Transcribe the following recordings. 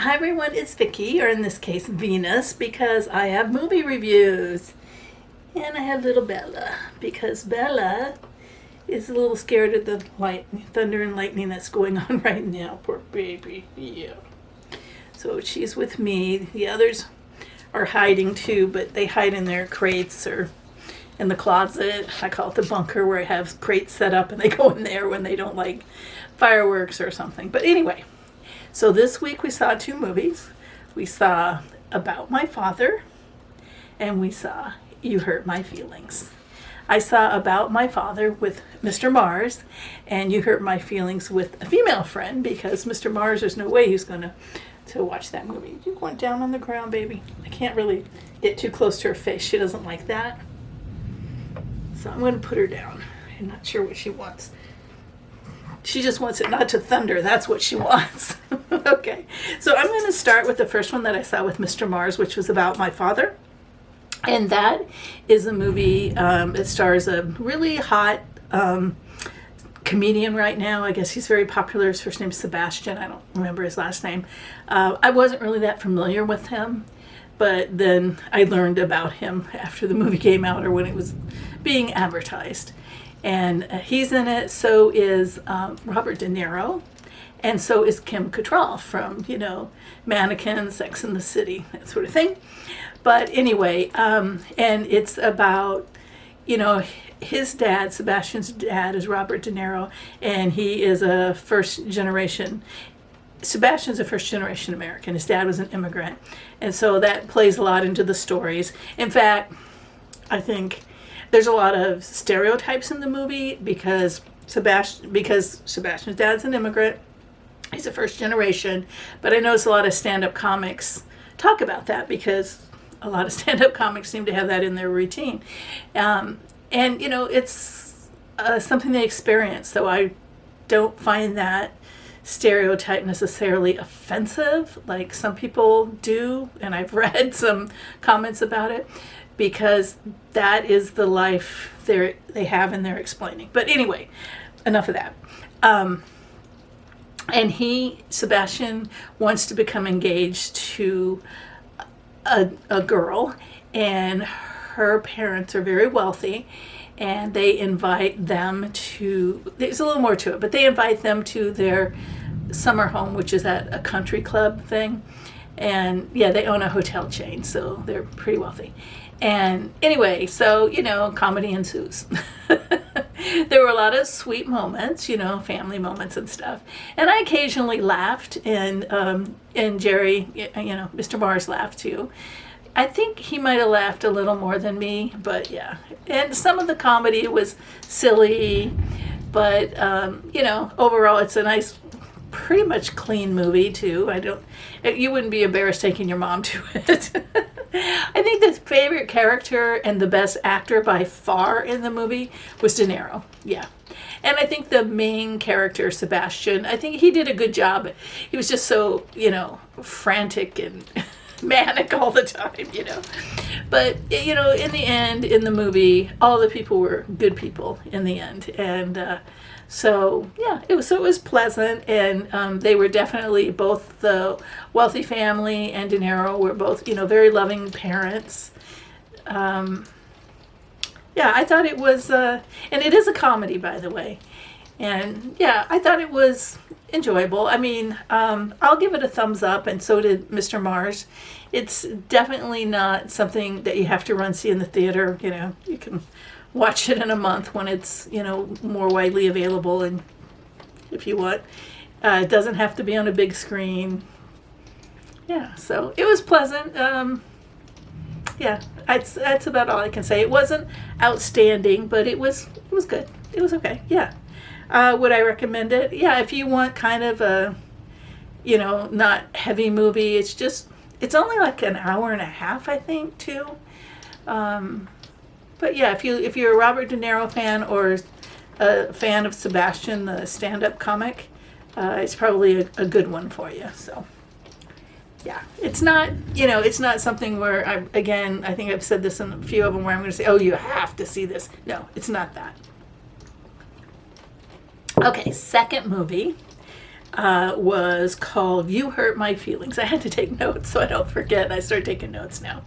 Hi everyone, it's Vicky, or in this case Venus, because I have movie reviews. And I have little Bella, because Bella is a little scared of the thunder and lightning that's going on right now. Poor baby, yeah. So she's with me. The others are hiding too, but they hide in their crates or in the closet. I call it the bunker, where I have crates set up and they go in there when they don't like fireworks or something. But anyway, so this week we saw two movies. We saw About My Father, and we saw You Hurt My Feelings. I saw About My Father with Mr. Mars, and You Hurt My Feelings with a female friend, because Mr. Mars, there's no way he's going to watch that movie. You went down on the ground, baby. I can't really get too close to her face. She doesn't like that. So I'm going to put her down. I'm not sure what she wants. She just wants it not to thunder. That's what she wants. Okay. So I'm going to start with the first one that I saw with Mr. Mars, which was About My Father. And that is a movie. It stars a really hot comedian right now. I guess he's very popular. His first name's Sebastian. I don't remember his last name. I wasn't really that familiar with him, but then I learned about him after the movie came out or when it was being advertised. And he's in it. So is Robert Di Niro. And so is Kim Cattrall from, Mannequin, Sex and the City, that sort of thing. But anyway, and it's about, his dad, Sebastian's dad, is Robert Di Niro, and he is a Sebastian's a first generation American. His dad was an immigrant. And so that plays a lot into the stories. In fact, I think there's a lot of stereotypes in the movie because Sebastian's dad's an immigrant. He's a first generation. But I notice a lot of stand-up comics talk about that, because a lot of stand-up comics seem to have that in their routine. And, it's something they experience. So I don't find that stereotype necessarily offensive, like some people do. And I've read some comments about it, because that is the life they have and they're explaining. But anyway, enough of that. And Sebastian, wants to become engaged to a girl, and her parents are very wealthy, and they invite them to, there's a little more to it, but they invite them to their summer home, which is at a country club thing. And yeah, they own a hotel chain, so they're pretty wealthy. And anyway, so, comedy ensues. There were a lot of sweet moments, family moments and stuff. And I occasionally laughed, and Jerry, Mr. Mars laughed too. I think he might have laughed a little more than me, but yeah. And some of the comedy was silly, but, overall it's a nice, pretty much clean movie too. You wouldn't be embarrassed taking your mom to it. I think the favorite character and the best actor by far in the movie was Di Niro. Yeah. And I think the main character, Sebastian, I think he did a good job. He was just so, frantic and manic all the time, But, in the end, in the movie, all the people were good people in the end. And so, yeah, it was pleasant. And they were definitely, both the wealthy family and De Niro were both, very loving parents. Yeah, I thought it was, and it is a comedy, by the way. And yeah, I thought it was enjoyable. I mean, I'll give it a thumbs up, and so did Mr. Mars. It's definitely not something that you have to run see in the theater. You can watch it in a month when it's, more widely available, and if you want. It doesn't have to be on a big screen. Yeah, so it was pleasant. Yeah, that's about all I can say. It wasn't outstanding, but it was good. It was okay. Yeah. Would I recommend it? Yeah, if you want kind of a, not heavy movie. It's only like an hour and a half, I think, too. But yeah, if you're a Robert De Niro fan or a fan of Sebastian, the stand-up comic, it's probably a good one for you. So. Yeah, it's not something where I think I've said this in a few of them where I'm going to say, oh, you have to see this. No, it's not that. Okay, second movie. was called You Hurt My Feelings. I had to take notes so I don't forget. I started taking notes now.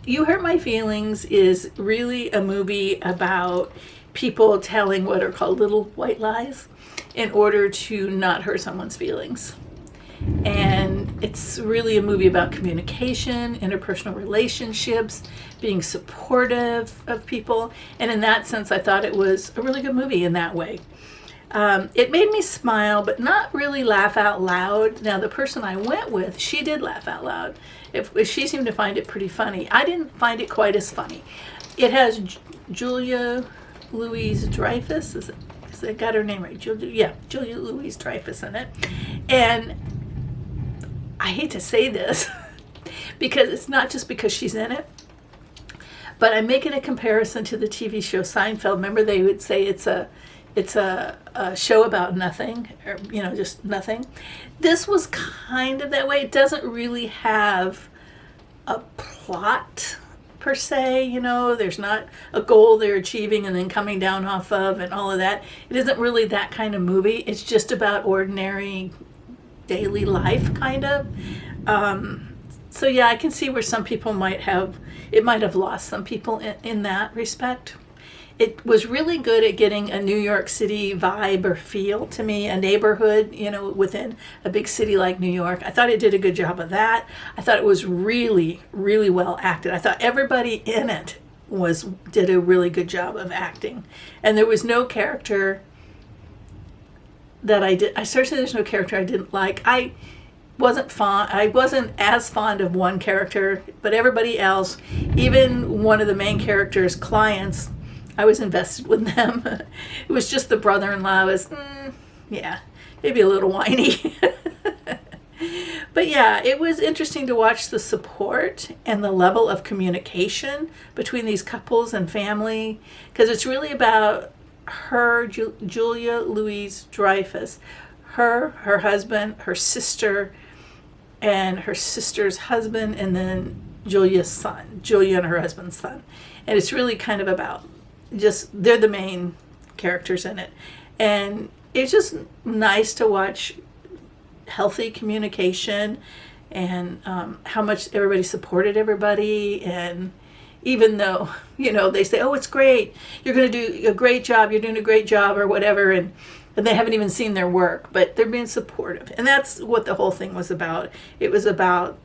You Hurt My Feelings is really a movie about people telling what are called little white lies in order to not hurt someone's feelings. And it's really a movie about communication, interpersonal relationships, being supportive of people. And in that sense, I thought it was a really good movie in that way. It made me smile, but not really laugh out loud. Now, the person I went with, she did laugh out loud. If she seemed to find it pretty funny. I didn't find it quite as funny. It has Julia Louis-Dreyfus. Is I got her name right? Julia Louis-Dreyfus in it. And I hate to say this because it's not just because she's in it, but I'm making a comparison to the TV show Seinfeld. Remember, they would say it's a show about nothing, or just nothing. This was kind of that way. It doesn't really have a plot per se. There's not a goal they're achieving and then coming down off of and all of that. It isn't really that kind of movie. It's just about ordinary daily life, kind of. So yeah, I can see where some people might have lost some people in that respect. It was really good at getting a New York City vibe or feel to me, a neighborhood, within a big city like New York. I thought it did a good job of that. I thought it was really, really well acted. I thought everybody in it did a really good job of acting. And there was no character that I certainly there's no character I didn't like. I wasn't as fond of one character, but everybody else, even one of the main character's clients, I was invested with them. It was just the brother-in-law was, maybe a little whiny. But yeah, it was interesting to watch the support and the level of communication between these couples and family, because it's really about her, Julia Louis-Dreyfus, her husband, her sister, and her sister's husband, and then Julia and her husband's son. And it's really kind of about they're the main characters in it. And it's just nice to watch healthy communication and how much everybody supported everybody. And even though, they say, oh, it's great, you're going to do a great job, you're doing a great job or whatever, and they haven't even seen their work, but they're being supportive. And that's what the whole thing was about. It was about,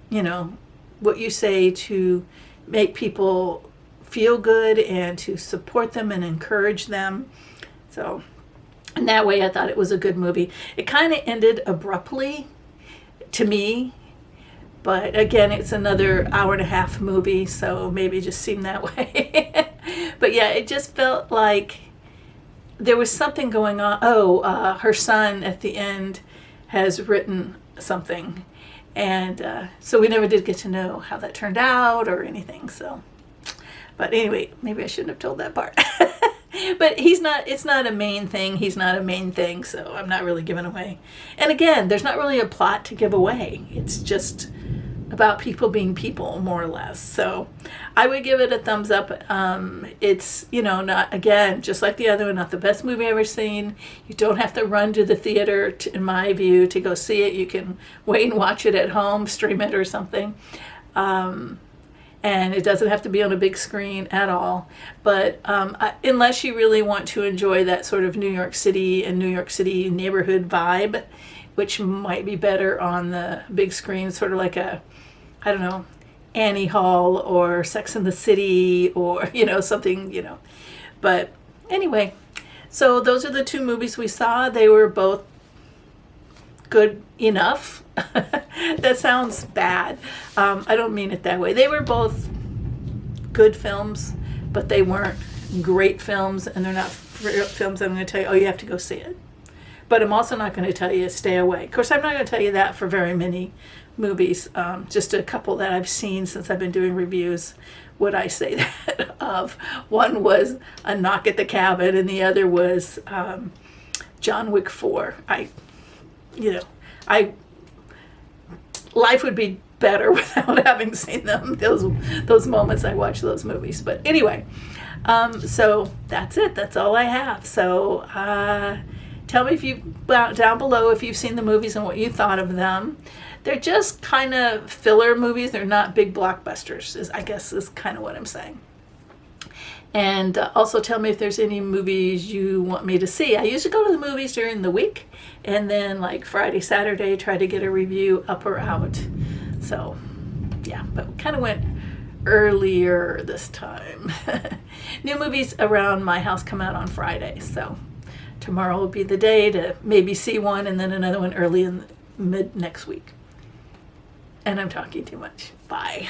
what you say to make people feel good and to support them and encourage them. So in that way, I thought it was a good movie. It kind of ended abruptly to me, but again, it's another hour-and-a-half movie, so maybe it just seemed that way. But yeah, it just felt like there was something going on. Her son at the end has written something, and so we never did get to know how that turned out or anything. So, but anyway, maybe I shouldn't have told that part. But it's not a main thing. He's not a main thing, so I'm not really giving away. And again, there's not really a plot to give away. It's just about people being people, more or less. So I would give it a thumbs up. It's, not, again, just like the other one, not the best movie I've ever seen. You don't have to run to the theater, in my view, to go see it. You can wait and watch it at home, stream it or something. And it doesn't have to be on a big screen at all. But unless you really want to enjoy that sort of New York City and New York City neighborhood vibe, which might be better on the big screen, sort of like Annie Hall or Sex and the City or, something, But anyway, so those are the two movies we saw. They were both good enough. That sounds bad. I don't mean it that way. They were both good films, but they weren't great films, and they're not films I'm going to tell you, oh, you have to go see it. But I'm also not going to tell you stay away. Of course, I'm not going to tell you that for very many movies. Just a couple that I've seen since I've been doing reviews would I say that of. One was A Knock at the Cabin, and the other was John Wick 4. Life would be better without having seen them. Those moments I watch those movies. But anyway, so that's it. That's all I have. So tell tell me if you down below if you've seen the movies and what you thought of them. They're just kind of filler movies. They're not big blockbusters, I guess is kind of what I'm saying. And also tell me if there's any movies you want me to see. I usually go to the movies during the week, and then like Friday, Saturday, try to get a review up or out. So yeah, but we kind of went earlier this time. New movies around my house come out on Friday, so tomorrow will be the day to maybe see one, and then another one early in mid next week. And I'm talking too much. Bye.